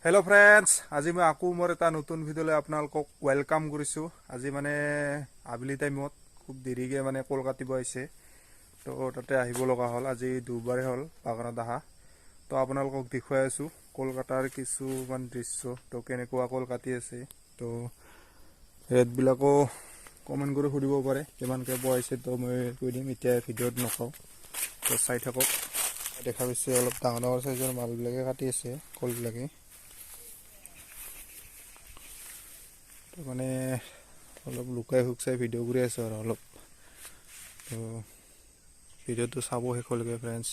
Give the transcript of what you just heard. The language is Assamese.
হেল্ল' ফ্ৰেণ্ডছ, আজি মই আকৌ মোৰ এটা নতুন ভিডিঅ'লৈ আপোনালোকক ৱেলকাম কৰিছোঁ। আজি মানে আবেলি টাইমত খুব দেৰিকৈ মানে কল কাটিব আহিছে, তো তাতে আহিব লগা হ'ল। আজি দুবাৰে হ'ল বাগানত অহা, তো আপোনালোকক দেখুৱাই আছোঁ কলকাতাৰ কিছুমান দৃশ্য, তো কেনেকুৱা কল কাটি আছে। তো ৰেটবিলাকো কমেণ্ট কৰি সুধিব পাৰে কিমানকৈ পোৱাইছে, তো মই কৈ দিম। এতিয়া ভিডিঅ'ত নকওঁ, তো চাই থাকক। দেখা পাইছে অলপ ডাঙৰ ডাঙৰ চাইজৰ মালবিলাকে কাটি আছে কলবিলাকে। মানে অলপ লুকাই শুকচাই ভিডিঅ' কৰি আছোঁ আৰু অলপ, তো ভিডিঅ'টো চাব শেষলৈকে ফ্ৰেণ্ডছ।